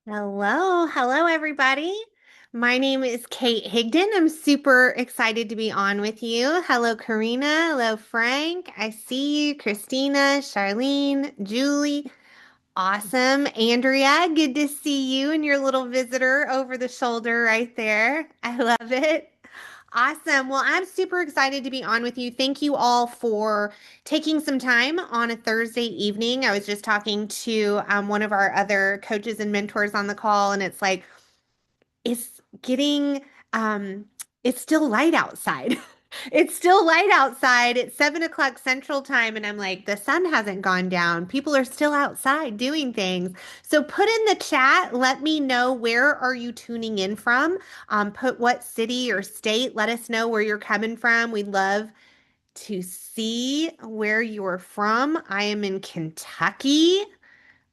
Hello, everybody. My name is Kate Higdon. I'm super excited to be on with you. Hello, Karina. Hello, Frank. I see you. Christina, Charlene, Julie. Awesome. Andrea, good to see you and your little visitor over the shoulder right there. I love it. Awesome. Well, I'm super excited to be on with you. Thank you all for taking some time on a Thursday evening. I was just talking to one of our other coaches and mentors on the call, and it's like, it's getting um it's still light outside. It's still light outside. It's 7 o'clock Central Time, and I'm like, the sun hasn't gone down. People are still outside doing things. So put in the chat, let me know where are you tuning in from. Put what city or state. Let us know where you're coming from. We'd love to see where you're from. I am in Kentucky.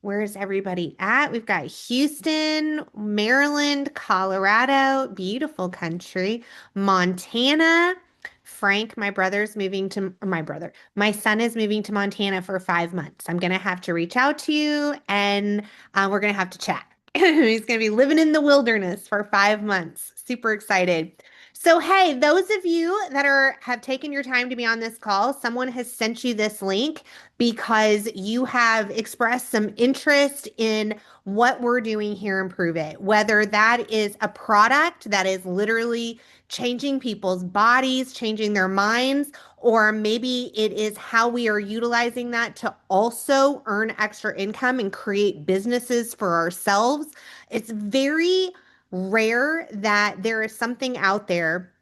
Where's everybody at? We've got Houston, Maryland, Colorado, beautiful country, Montana. Frank, my brother's moving to, or my brother, my son is moving to Montana for 5 months. I'm going to have to reach out to you and we're going to have to chat. He's going to be living in the wilderness for 5 months. Super excited. So, hey, those of you that have taken your time to be on this call, someone has sent you this link because you have expressed some interest in what we're doing here in Prove It, whether that is a product that is literally changing people's bodies, changing their minds, or maybe it is how we are utilizing that to also earn extra income and create businesses for ourselves. It's very rare that there is something out there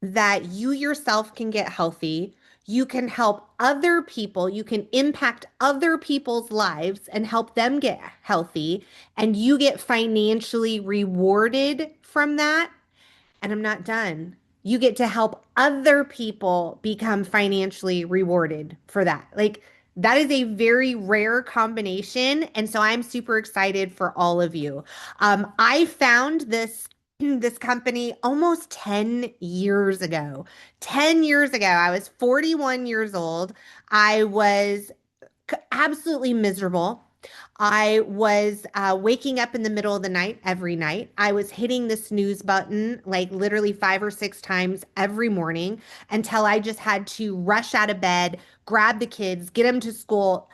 that you yourself can get healthy. You can help other people. You can impact other people's lives and help them get healthy. And you get financially rewarded from that. And I'm not done. You get to help other people become financially rewarded for that. Like, that is a very rare combination. And so I'm super excited for all of you. I found this company almost 10 years ago. 10 years ago, I was 41 years old. I was absolutely miserable. I was waking up in the middle of the night every night. I was hitting the snooze button like literally 5 or 6 times every morning until I just had to rush out of bed, grab the kids, get them to school.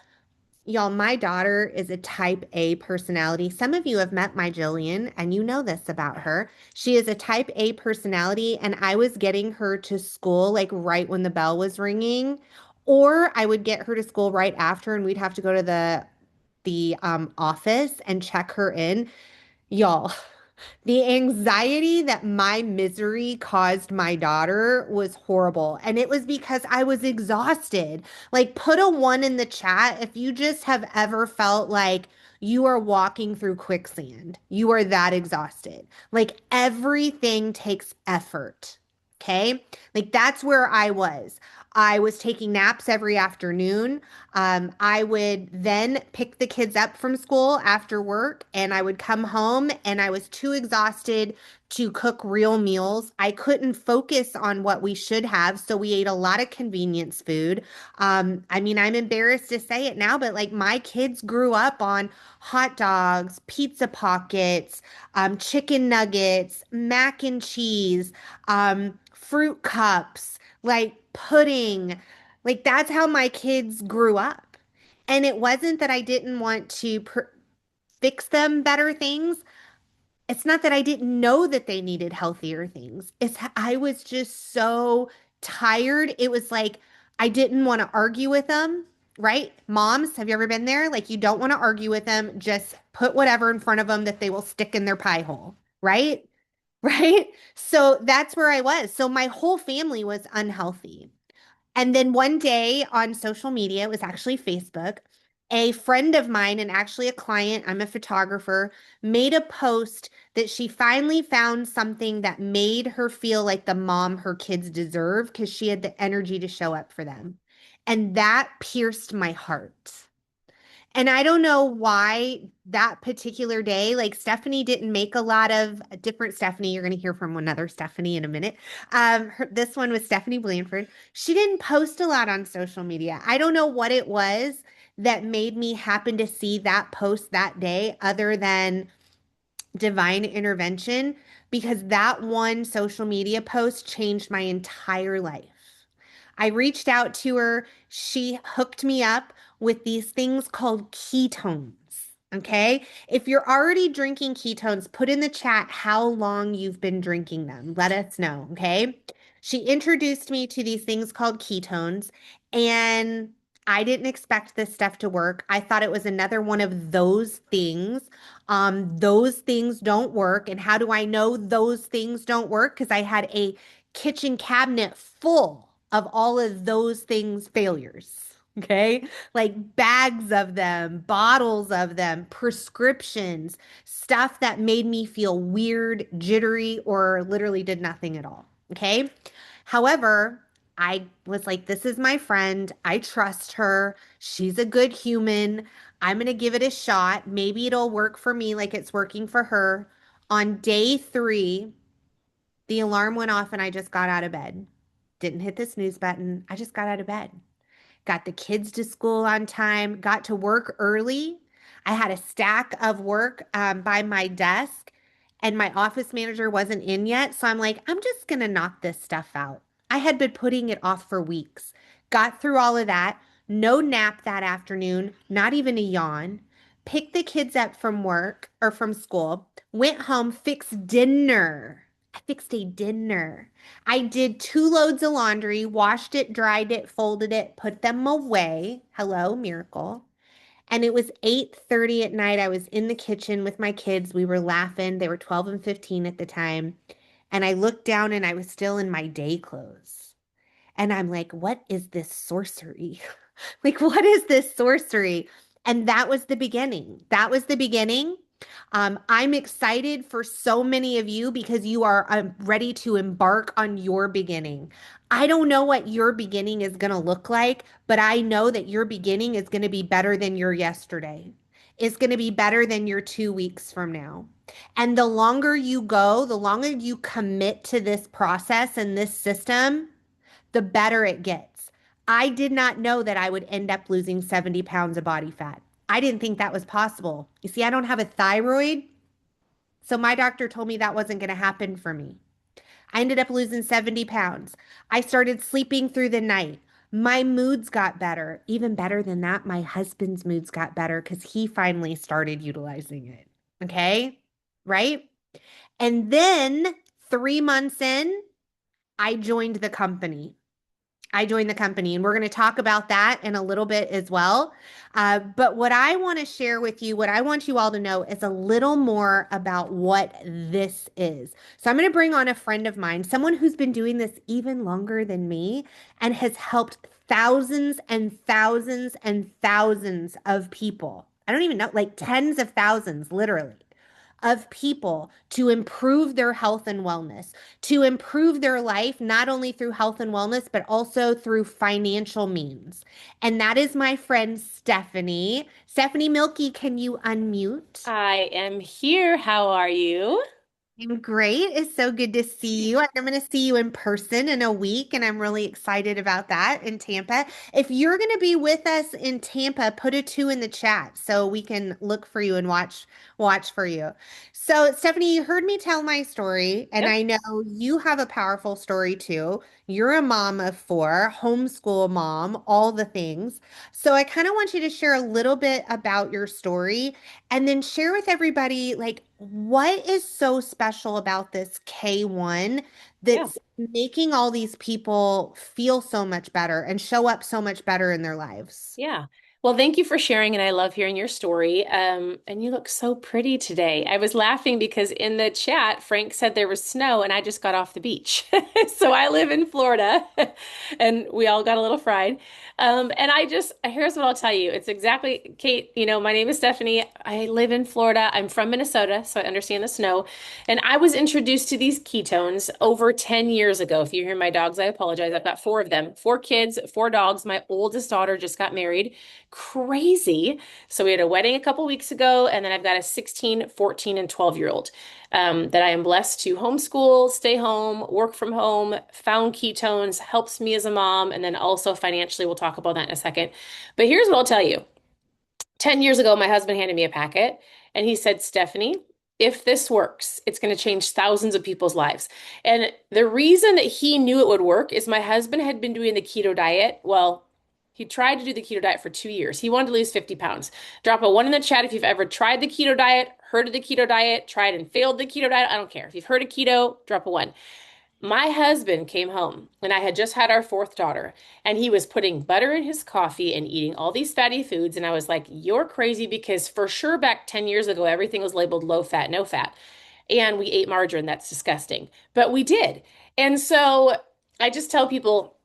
Y'all, my daughter is a type A personality. Some of you have met my Jillian, and you know this about her. She is a type A personality, and I was getting her to school like right when the bell was ringing, or I would get her to school right after, and we'd have to go to the office and check her in. Y'all, the anxiety that my misery caused my daughter was horrible. And it was because I was exhausted. Like, put a one in the chat if you just have ever felt like you are walking through quicksand. You are that exhausted. Like, everything takes effort. Okay. Like, that's where I was. I was taking naps every afternoon. I would then pick the kids up from school after work, and I would come home and I was too exhausted to cook real meals. I couldn't focus on what we should have, so we ate a lot of convenience food. I mean, I'm embarrassed to say it now, but like my kids grew up on hot dogs, pizza pockets, chicken nuggets, mac and cheese, fruit cups, like pudding. Like, that's how my kids grew up. And it wasn't that I didn't want to fix them better things. It's not that I didn't know that they needed healthier things. I was just so tired. It was like I didn't want to argue with them, right? Moms, have you ever been there? Like, you don't want to argue with them. Just put whatever in front of them that they will stick in their pie hole, right? Right? So that's where I was. So my whole family was unhealthy. And then one day on social media, it was actually Facebook, a friend of mine and actually a client, I'm a photographer, made a post that she finally found something that made her feel like the mom her kids deserve because she had the energy to show up for them. And that pierced my heart. And I don't know why that particular day, like Stephanie didn't make a lot of different Stephanie. You're going to hear from another Stephanie in a minute. This one was Stephanie Blanford. She didn't post a lot on social media. I don't know what it was that made me happen to see that post that day, other than divine intervention because that one social media post changed my entire life. I reached out to her. She hooked me up with these things called ketones. Okay. If you're already drinking ketones, put in the chat how long you've been drinking them. Let us know. Okay. She introduced me to these things called ketones, and I didn't expect this stuff to work. I thought it was another one of those things. Those things don't work. And how do I know those things don't work? Because I had a kitchen cabinet full of all of those things failures. Okay. Like bags of them, bottles of them, prescriptions, stuff that made me feel weird, jittery, or literally did nothing at all. Okay. However, I was like, this is my friend. I trust her. She's a good human. I'm going to give it a shot. Maybe it'll work for me like it's working for her. On day 3, the alarm went off and I just got out of bed. Didn't hit the snooze button. I just got out of bed. Got the kids to school on time, got to work early. I had a stack of work by my desk, and my office manager wasn't in yet. So I'm like, I'm just going to knock this stuff out. I had been putting it off for weeks. Got through all of that. No nap that afternoon, not even a yawn. Picked the kids up from work or from school, went home, fixed dinner. I fixed a dinner. I did 2 loads of laundry, washed it, dried it, folded it, put them away. Hello, miracle. And it was 8:30 at night. I was in the kitchen with my kids. We were laughing. They were 12 and 15 at the time. And I looked down and I was still in my day clothes. And I'm like, what is this sorcery? Like, what is this sorcery? And that was the beginning. That was the beginning. I'm excited for so many of you because you are ready to embark on your beginning. I don't know what your beginning is going to look like, but I know that your beginning is going to be better than your yesterday. It's going to be better than your 2 weeks from now. And the longer you go, the longer you commit to this process and this system, the better it gets. I did not know that I would end up losing 70 pounds of body fat. I didn't think that was possible. You see, I don't have a thyroid, so my doctor told me that wasn't going to happen for me. I ended up losing 70 pounds. I started sleeping through the night. My moods got better. Even better than that, my husband's moods got better because he finally started utilizing it. Okay. Right. And then 3 months in, I joined the company. And we're going to talk about that in a little bit as well. But what I want to share with you, what I want you all to know is a little more about what this is. So I'm going to bring on a friend of mine, someone who's been doing this even longer than me and has helped thousands and thousands and thousands of people. I don't even know, like tens of thousands, literally, of people to improve their health and wellness, to improve their life, not only through health and wellness, but also through financial means. And that is my friend Stephanie. Stephanie Milky, can you unmute? I am here. How are you? I'm great. It's so good to see you. And I'm going to see you in person in a week, and I'm really excited about that in Tampa. If you're going to be with us in Tampa, put a 2 in the chat so we can look for you and watch for you. So, Stephanie, you heard me tell my story, and Yep. I know you have a powerful story too. You're a mom of 4, homeschool mom, all the things. So, I kind of want you to share a little bit about your story and then share with everybody, like, what is so special about this K1 Yeah. that's making all these people feel so much better and show up so much better in their lives? Yeah. Well, thank you for sharing, and I love hearing your story. And you look so pretty today. I was laughing because in the chat, Frank said there was snow, and I just got off the beach. So I live in Florida, and we all got a little fried. And here's what I'll tell you. It's exactly, Kate, my name is Stephanie. I live in Florida. I'm from Minnesota, so I understand the snow. And I was introduced to these ketones over 10 years ago. If you hear my dogs, I apologize. I've got 4 of them, 4 kids, 4 dogs. My oldest daughter just got married. Crazy. So we had a wedding a couple weeks ago, and then I've got a 16, 14, and 12-year-old that I am blessed to homeschool, stay home, work from home, found ketones, helps me as a mom, and then also financially, we'll talk about that in a second. But here's what I'll tell you. 10 years ago, my husband handed me a packet and he said, Stephanie, if this works, it's going to change thousands of people's lives. And the reason that he knew it would work is my husband had been doing the keto diet. Well, he tried to do the keto diet for 2 years. He wanted to lose 50 pounds. Drop a one in the chat if you've ever tried the keto diet, heard of the keto diet, tried and failed the keto diet. I don't care. If you've heard of keto, drop a one. My husband came home and I had just had our fourth daughter, and he was putting butter in his coffee and eating all these fatty foods. And I was like, you're crazy, because for sure back 10 years ago, everything was labeled low fat, no fat. And we ate margarine. That's disgusting. But we did. And so I just tell people,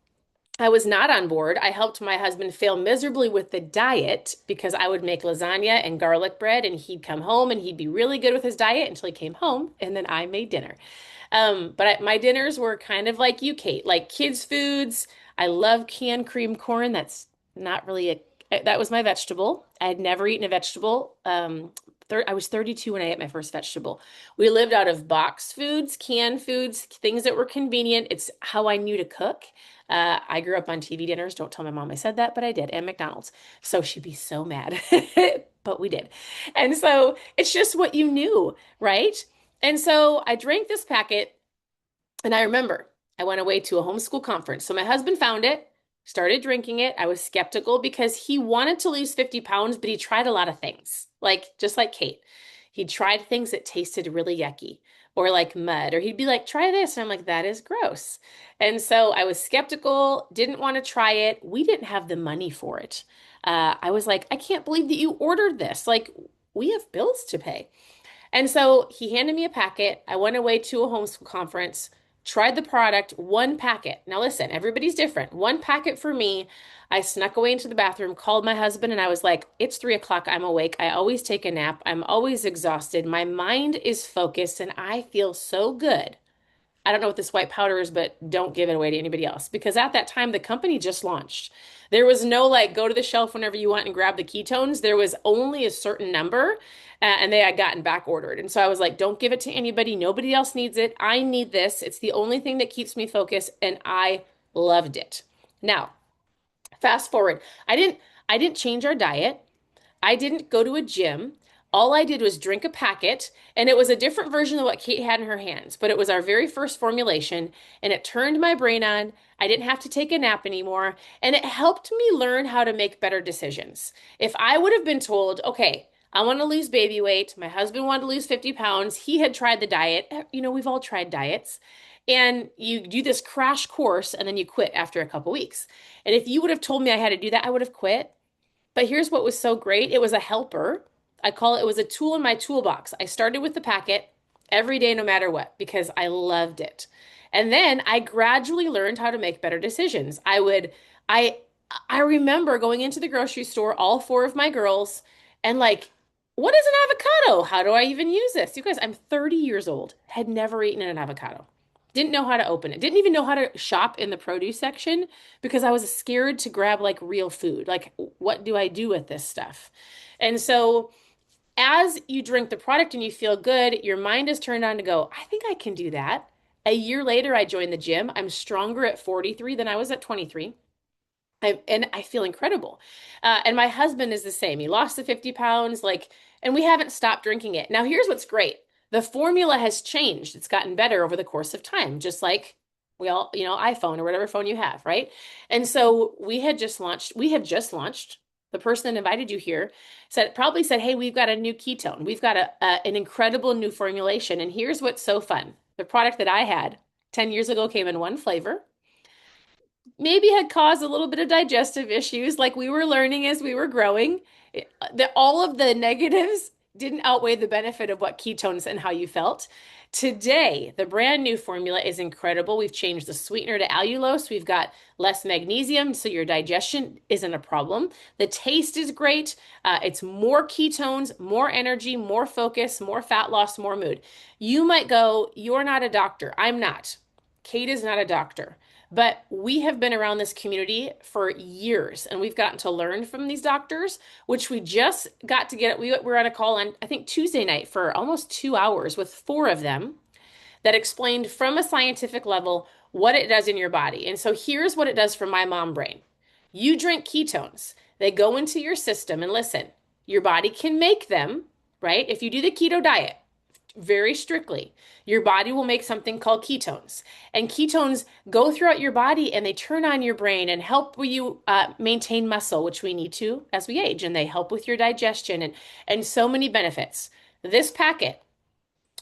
I was not on board. I helped my husband fail miserably with the diet because I would make lasagna and garlic bread, and he'd come home and he'd be really good with his diet until he came home, and then I made dinner. My dinners were kind of like you, Kate, like kids' foods. I love canned cream corn. That's not really that was my vegetable. I had never eaten a vegetable. I was 32 when I ate my first vegetable. We lived out of box foods, canned foods, things that were convenient. It's how I knew to cook. I grew up on TV dinners. Don't tell my mom I said that, but I did, and McDonald's. So she'd be so mad. But we did. And so it's just what you knew, right? And so I drank this packet, and I remember I went away to a homeschool conference. So my husband found it, started drinking it. I was skeptical because he wanted to lose 50 pounds, but he tried a lot of things, like just like Kate. He tried things that tasted really yucky or like mud, or he'd be like, try this. And I'm like, that is gross. And so I was skeptical, didn't want to try it. We didn't have the money for it. I was like, I can't believe that you ordered this. Like, we have bills to pay. And so he handed me a packet. I went away to a homeschool conference, tried the product, one packet. Now, listen, everybody's different. One packet for me. I snuck away into the bathroom, called my husband, and I was like, it's 3 o'clock. I'm awake. I always take a nap. I'm always exhausted. My mind is focused, and I feel so good. I don't know what this white powder is, but don't give it away to anybody else. Because at that time, the company just launched. There was no like go to the shelf whenever you want and grab the ketones. There was only a certain number, and they had gotten back ordered. And so I was like, don't give it to anybody. Nobody else needs it. I need this. It's the only thing that keeps me focused, and I loved it. Now, fast forward. I didn't change our diet. I didn't go to a gym. All I did was drink a packet, and it was a different version of what Kate had in her hands, but it was our very first formulation, and it turned my brain on. I didn't have to take a nap anymore, and it helped me learn how to make better decisions. If I would have been told, okay, I want to lose baby weight, my husband wanted to lose 50 pounds, he had tried the diet. We've all tried diets. And you do this crash course and then you quit after a couple weeks. And if you would have told me I had to do that, I would have quit. But here's what was so great. It was a helper. I call it, it was a tool in my toolbox. I started with the packet every day, no matter what, because I loved it. And then I gradually learned how to make better decisions. I, I remember going into the grocery store, all four of my girls, and like, what is an avocado? How do I even use this? You guys, I'm 30 years old, had never eaten an avocado. Didn't know how to open it. Didn't even know how to shop in the produce section because I was scared to grab like real food. Like, what do I do with this stuff? And so, as you drink the product and you feel good, your mind is turned on to go, I think I can do that. A year later, I joined the gym. I'm stronger at 43 than I was at 23. And I feel incredible. And my husband is the same. He lost the 50 pounds, like, and we haven't stopped drinking it. Now, here's what's great. The formula has changed. It's gotten better over the course of time, just like we all, iPhone or whatever phone you have, right? And so we have just launched. The person that invited you here probably said, hey, we've got a new ketone. We've got an incredible new formulation. And here's what's so fun. The product that I had 10 years ago came in one flavor, maybe had caused a little bit of digestive issues like we were learning as we were growing. All of the negatives didn't outweigh the benefit of what ketones and how you felt. Today, the brand new formula is incredible. We've changed the sweetener to allulose. We've got less magnesium, so your digestion isn't a problem. The taste is great. It's more ketones, more energy, more focus, more fat loss, more mood. You might go, you're not a doctor. I'm not. Kate is not a doctor. But we have been around this community for years and we've gotten to learn from these doctors, which we just got to get. We were on a call on, I think, Tuesday night for almost 2 hours with four of them that explained from a scientific level what it does in your body. And so here's what it does for my mom brain. You drink ketones, they go into your system, and listen, your body can make them, right? If you do the keto diet, very strictly, your body will make something called ketones. And ketones go throughout your body and they turn on your brain and help you maintain muscle, which we need to as we age. And they help with your digestion and so many benefits. This packet,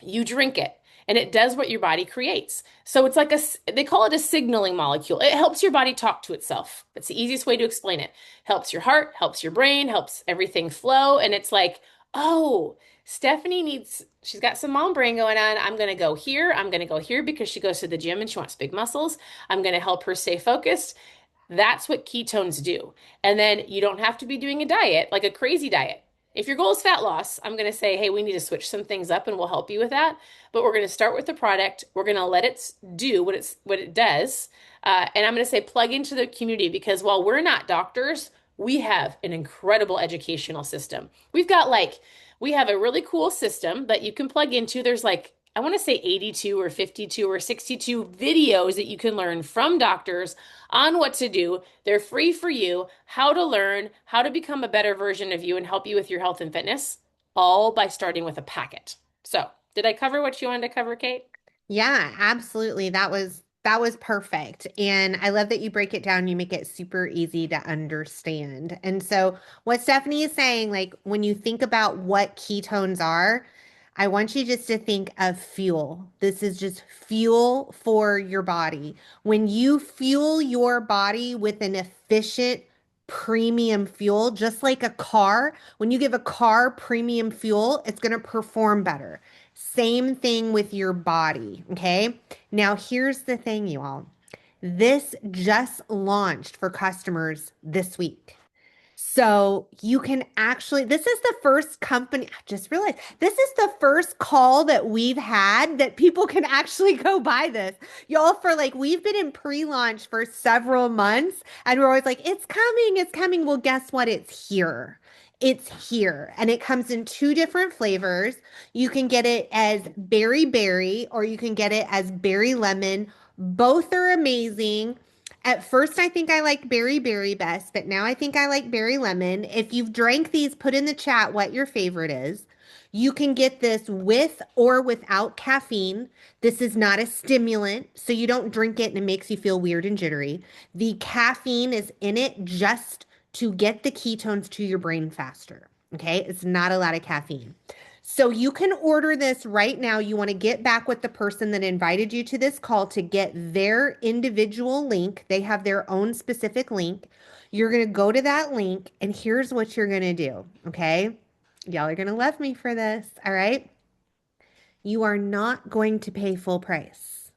you drink it and it does what your body creates. So it's like they call it a signaling molecule. It helps your body talk to itself. It's the easiest way to explain it. Helps your heart, helps your brain, helps everything flow. And it's like, oh, Stephanie she's got some mom brain going on. I'm going to go here. I'm going to go here because she goes to the gym and she wants big muscles. I'm going to help her stay focused. That's what ketones do. And then you don't have to be doing a diet, like a crazy diet. If your goal is fat loss, I'm going to say, hey, we need to switch some things up and we'll help you with that. But we're going to start with the product. We're going to let it do what it does. And I'm going to say plug into the community because while we're not doctors, we have an incredible educational system. We have a really cool system that you can plug into. There's like, I want to say 82 or 52 or 62 videos that you can learn from doctors on what to do. They're free for you, how to learn, how to become a better version of you and help you with your health and fitness, all by starting with a packet. So, did I cover what you wanted to cover, Kate? Yeah, absolutely. That was perfect. And I love that you break it down, you make it super easy to understand. And so what Stephanie is saying, like when you think about what ketones are, I want you just to think of fuel. This is just fuel for your body. When you fuel your body with an efficient premium fuel, just like a car, when you give a car premium fuel, it's going to perform better. Same thing with your body. Okay. Now, here's the thing, you all. This just launched for customers this week. So you can actually, this is the first company, I just realized this is the first call that we've had that people can actually go buy this. Y'all, for like, we've been in pre-launch for several months and we're always like, it's coming, it's coming. Well, guess what? It's here. It's here. And it comes in two different flavors. You can get it as berry or you can get it as berry lemon. Both are amazing. At first, I think I liked berry best, but now I think I like berry lemon. If you've drank these, put in the chat what your favorite is. You can get this with or without caffeine. This is not a stimulant, so you don't drink it and it makes you feel weird and jittery. The caffeine is in it just to get the ketones to your brain faster. Okay, it's not a lot of caffeine. So you can order this right now. You want to get back with the person that invited you to this call to get their individual link. They have their own specific link. You're going to go to that link, and here's what you're going to do. Okay. Y'all are going to love me for this. All right. You are not going to pay full price.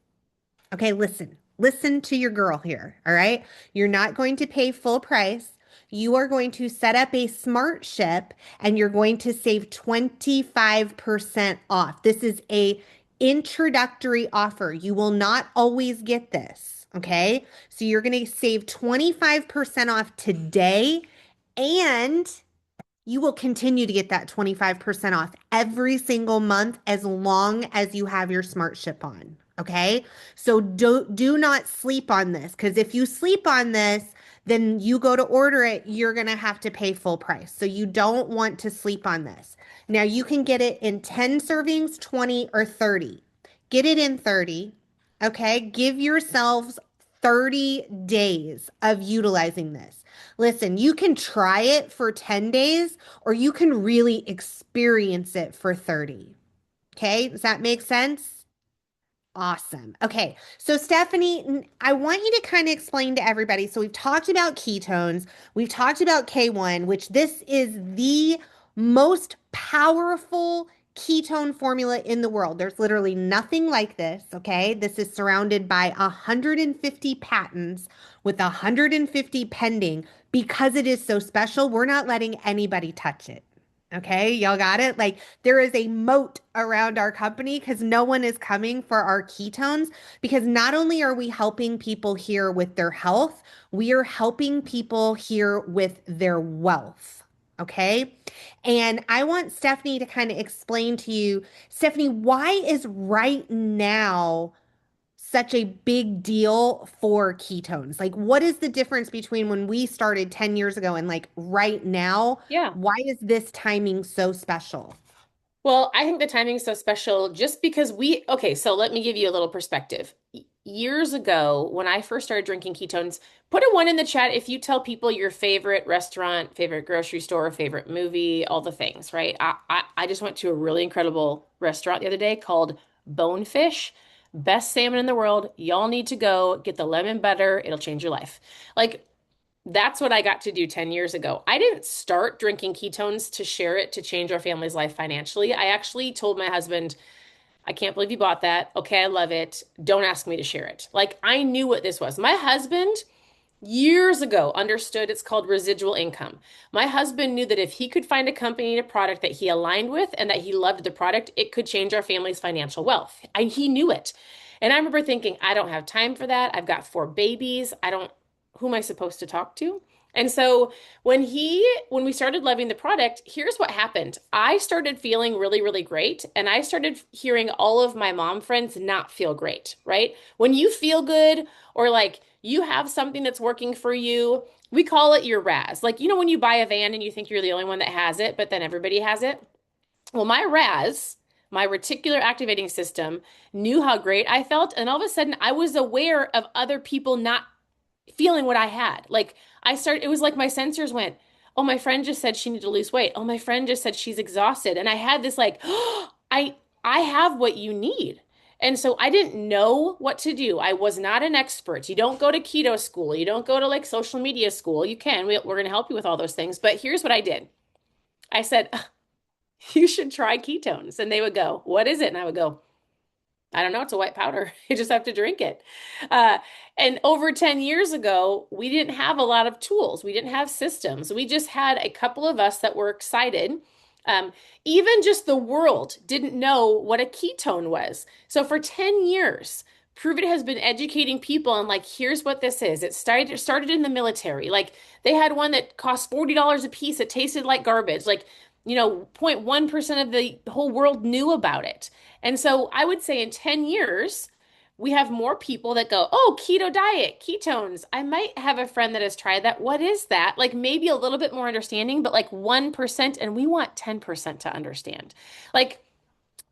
Okay, listen to your girl here. All right. You're not going to pay full price. You are going to set up a smart ship and you're going to save 25% off. This is a introductory offer. You will not always get this. Okay. So you're going to save 25% off today and you will continue to get that 25% off every single month as long as you have your smart ship on. Okay. So do not sleep on this because if you sleep on this, then you go to order it, you're going to have to pay full price. So you don't want to sleep on this. Now you can get it in 10 servings, 20, or 30. Get it in 30. Okay. Give yourselves 30 days of utilizing this. Listen, you can try it for 10 days or you can really experience it for 30. Okay, does that make sense? Awesome. Okay. So, Stephanie, I want you to kind of explain to everybody. So, we've talked about ketones, we've talked about K1, which this is the most powerful ketone formula in the world. There's literally nothing like this. Okay. This is surrounded by 150 patents with 150 pending because it is so special. We're not letting anybody touch it. Okay, y'all got it? Like there is a moat around our company because no one is coming for our ketones because not only are we helping people here with their health, we are helping people here with their wealth. Okay. And I want Stephanie to kind of explain to you, Stephanie, why is right now such a big deal for ketones? Like, what is the difference between when we started 10 years ago and like right now? Yeah. Why is this timing so special? Well, I think the timing is so special just because okay, so let me give you a little perspective. Years ago, when I first started drinking ketones, put a one in the chat if you tell people your favorite restaurant, favorite grocery store, favorite movie, all the things, right? I just went to a really incredible restaurant the other day called Bonefish. Best salmon in the world. Y'all need to go get the lemon butter. It'll change your life. Like, that's what I got to do 10 years ago. I didn't start drinking ketones to share it to change our family's life financially. I actually told my husband, I can't believe you bought that. Okay, I love it. Don't ask me to share it. Like, I knew what this was. My husband years ago understood it's called residual income. My husband knew that if he could find a company and a product that he aligned with and that he loved the product, it could change our family's financial wealth. He knew it. And I remember thinking, I don't have time for that. I've got four babies. Who am I supposed to talk to? And so when we started loving the product, here's what happened. I started feeling really, really great. And I started hearing all of my mom friends not feel great, right? When you feel good or like you have something that's working for you, we call it your RAS. Like, you know, when you buy a van and you think you're the only one that has it, but then everybody has it. Well, my RAS, my reticular activating system, knew how great I felt. And all of a sudden, I was aware of other people not feeling what I had. It was like my sensors went, oh, my friend just said she needed to lose weight. Oh, my friend just said she's exhausted. And I had this like, oh, I have what you need. And so I didn't know what to do. I was not an expert. You don't go to keto school. You don't go to like social media school. You can. We're going to help you with all those things. But here's what I did. I said, you should try ketones. And they would go, what is it? And I would go, I don't know. It's a white powder. You just have to drink it. Uh, and over 10 years ago, we didn't have a lot of tools. We didn't have systems. We just had a couple of us that were excited. Um, Even just the world didn't know what a ketone was. So for 10 years, Pruvit has been educating people on like, here's what this is. It started in the military. Like they had one that cost $40 a piece. It tasted like garbage. Like, 0.1% of the whole world knew about it. And so I would say in 10 years, we have more people that go, oh, keto diet, ketones. I might have a friend that has tried that. What is that? Like maybe a little bit more understanding, but like 1%, and we want 10% to understand. Like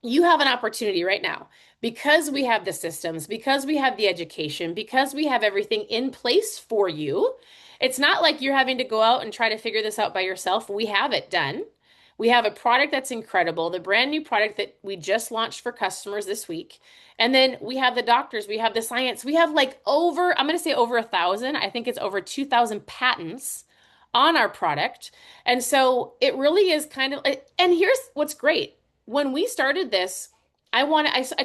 you have an opportunity right now because we have the systems, because we have the education, because we have everything in place for you. It's not like you're having to go out and try to figure this out by yourself. We have it done. We have a product that's incredible, the brand new product that we just launched for customers this week. And then we have the doctors, we have the science, we have like I'm going to say over 1,000. I think it's over 2,000 patents on our product. And so it really is kind of, and here's what's great. When we started this, I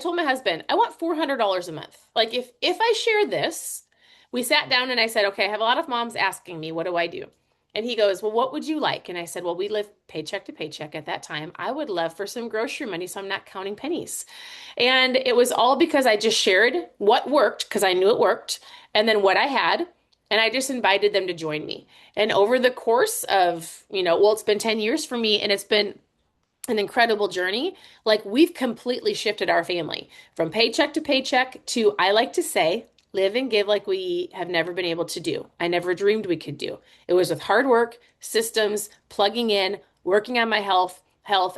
told my husband, I want $400 a month. Like if I share this, we sat down and I said, okay, I have a lot of moms asking me, what do I do? And he goes, well, what would you like? And I said, well, we live paycheck to paycheck at that time. I would love for some grocery money so I'm not counting pennies. And it was all because I just shared what worked because I knew it worked and then what I had. And I just invited them to join me. And over the course of, well, it's been 10 years for me and it's been an incredible journey. Like we've completely shifted our family from paycheck to paycheck to, I like to say, live and give like we have never been able to do. I never dreamed we could do. It was with hard work, systems, plugging in, working on my health,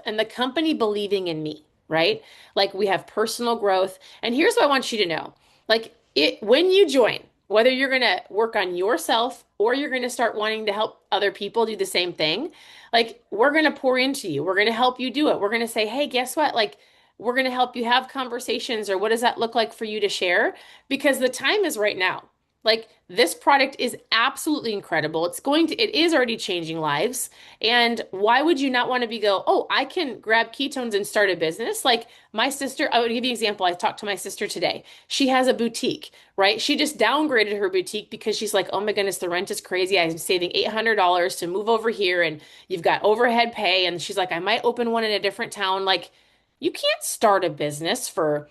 and the company believing in me, right? Like we have personal growth. And here's what I want you to know. Like when you join, whether you're going to work on yourself or you're going to start wanting to help other people do the same thing, like we're going to pour into you. We're going to help you do it. We're going to say, hey, guess what? Like we're going to help you have conversations or what does that look like for you to share? Because the time is right now. Like this product is absolutely incredible. It is already changing lives. And why would you not want to oh, I can grab ketones and start a business? Like my sister, I would give you an example. I talked to my sister today. She has a boutique, right? She just downgraded her boutique because she's like, oh my goodness, the rent is crazy. I'm saving $800 to move over here and you've got overhead pay. And she's like, I might open one in a different town. Like, you can't start a business for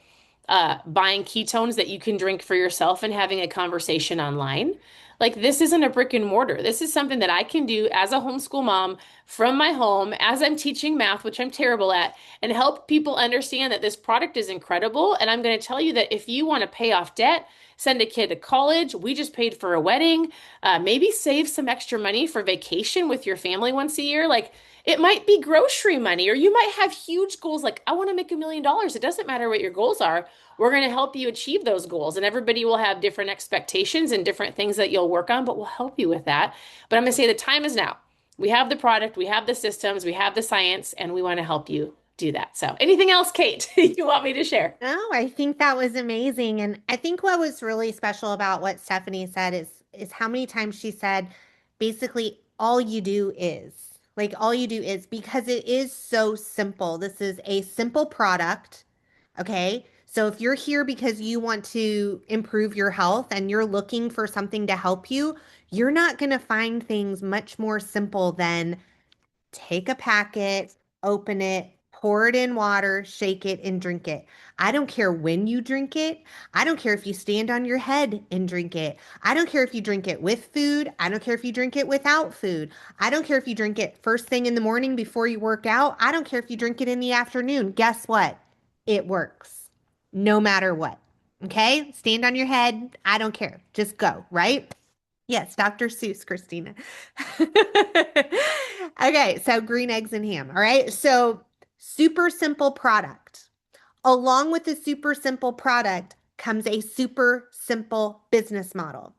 buying ketones that you can drink for yourself and having a conversation online. Like, this isn't a brick and mortar. This is something that I can do as a homeschool mom from my home as I'm teaching math, which I'm terrible at, and help people understand that this product is incredible. And I'm going to tell you that if you want to pay off debt, send a kid to college, we just paid for a wedding, maybe save some extra money for vacation with your family once a year. Like, It might be grocery money, or you might have huge goals like, I want to make $1 million. It doesn't matter what your goals are. We're going to help you achieve those goals. And everybody will have different expectations and different things that you'll work on, but we'll help you with that. But I'm going to say the time is now. We have the product, we have the systems, we have the science, and we want to help you do that. So, anything else, Kate, you want me to share? No, I think that was amazing. And I think what was really special about what Stephanie said is how many times she said basically all you do is. Like all you do is because it is so simple. This is a simple product. Okay. So if you're here because you want to improve your health and you're looking for something to help you, you're not going to find things much more simple than take a packet, open it, pour it in water, shake it, and drink it. I don't care when you drink it. I don't care if you stand on your head and drink it. I don't care if you drink it with food. I don't care if you drink it without food. I don't care if you drink it first thing in the morning before you work out. I don't care if you drink it in the afternoon. Guess what? It works no matter what. Okay? Stand on your head. I don't care. Just go, right? Yes, Dr. Seuss, Christina. Okay, so green eggs and ham. All right. So super simple product. Along with the super simple product comes a super simple business model.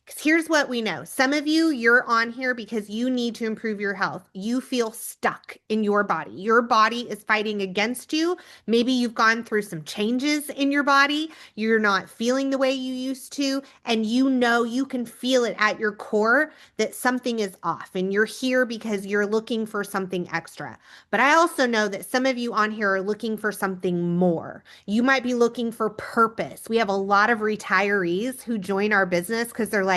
Because here's what we know. Some of you, you're on here because you need to improve your health. You feel stuck in your body. Your body is fighting against you. Maybe you've gone through some changes in your body. You're not feeling the way you used to. And you know you can feel it at your core that something is off. And you're here because you're looking for something extra. But I also know that some of you on here are looking for something more. You might be looking for purpose. We have a lot of retirees who join our business because they're like,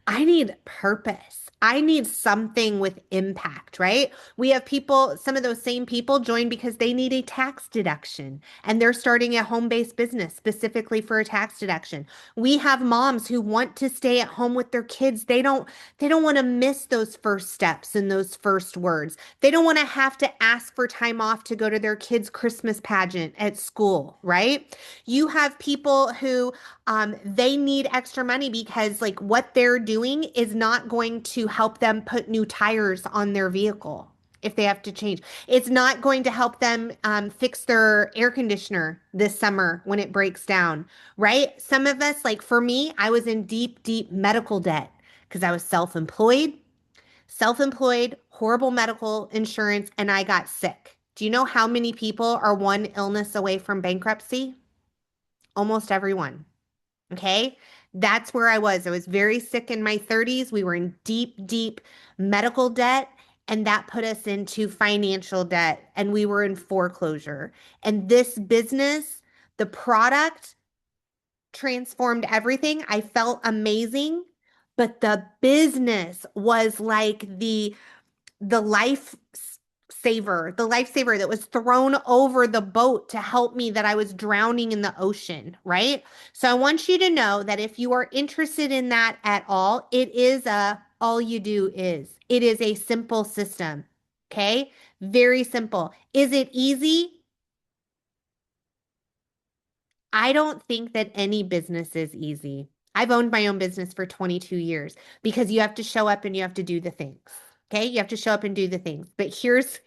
I need purpose. I need something with impact, right? We have people, some of those same people join because they need a tax deduction and they're starting a home-based business specifically for a tax deduction. We have moms who want to stay at home with their kids. They don't want to miss those first steps and those first words. They don't want to have to ask for time off to go to their kids' Christmas pageant at school, right? You have people who they need extra money because like what they're doing is not going to help them put new tires on their vehicle if they have to change. It's not going to help them fix their air conditioner this summer when it breaks down, right? Some of us, like for me, I was in deep, deep medical debt because I was self-employed, horrible medical insurance, and I got sick. Do you know how many people are one illness away from bankruptcy? Almost everyone. Okay. That's where I was. I was very sick in my 30s. We were in deep, deep medical debt, and that put us into financial debt, and we were in foreclosure. And this business, the product transformed everything. I felt amazing, but the business was like the lifesaver that was thrown over the boat to help me that I was drowning in the ocean, right? So I want you to know that if you are interested in that at all, it is a all you do is. It is a simple system. Okay? Very simple. Is it easy? I don't think that any business is easy. I've owned my own business for 22 years because you have to show up and you have to do the things. Okay? You have to show up and do the things. But here's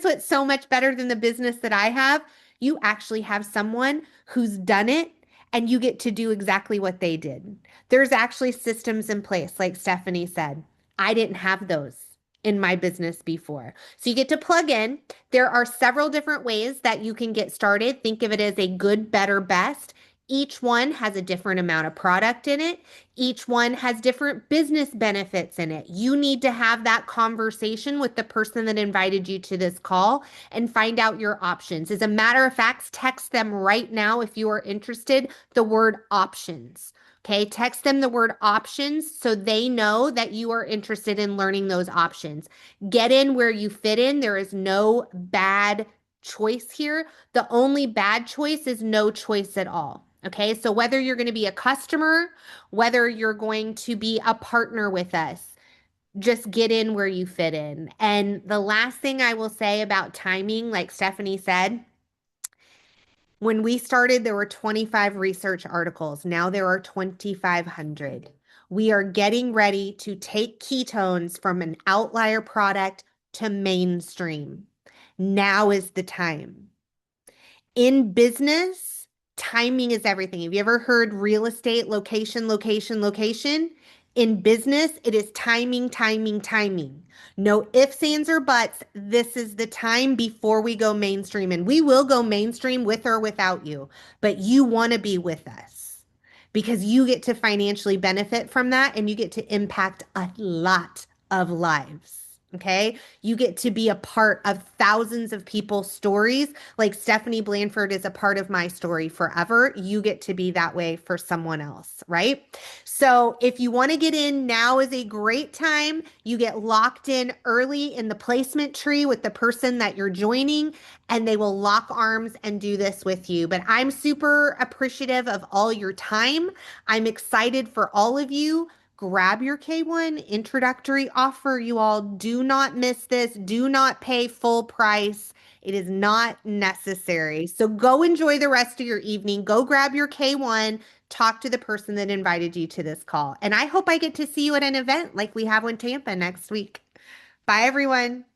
what's so much better than the business that I have. You actually have someone who's done it and you get to do exactly what they did. There's actually systems in place, like Stephanie said. I didn't have those in my business before. So you get to plug in. There are several different ways that you can get started. Think of it as a good, better, best. Each one has a different amount of product in it. Each one has different business benefits in it. You need to have that conversation with the person that invited you to this call and find out your options. As a matter of fact, text them right now if you are interested, the word options. Okay, text them the word options so they know that you are interested in learning those options. Get in where you fit in. There is no bad choice here. The only bad choice is no choice at all. Okay, so whether you're going to be a customer, whether you're going to be a partner with us, just get in where you fit in. And the last thing I will say about timing, like Stephanie said, when we started, there were 25 research articles. Now there are 2,500. We are getting ready to take ketones from an outlier product to mainstream. Now is the time. In business, timing is everything. Have you ever heard real estate, location, location, location? In business, it is timing, timing, timing. No ifs, ands, or buts. This is the time before we go mainstream. And we will go mainstream with or without you, but you want to be with us because you get to financially benefit from that and you get to impact a lot of lives. Okay. You get to be a part of thousands of people's stories. Like Stephanie Blanford is a part of my story forever. You get to be that way for someone else, right? So if you want to get in, now is a great time. You get locked in early in the placement tree with the person that you're joining, and they will lock arms and do this with you. But I'm super appreciative of all your time. I'm excited for all of you. Grab your K1 introductory offer, you all. Do not miss this. Do not pay full price. It is not necessary. So go enjoy the rest of your evening. Go grab your K1. Talk to the person that invited you to this call. And I hope I get to see you at an event like we have in Tampa next week. Bye, everyone.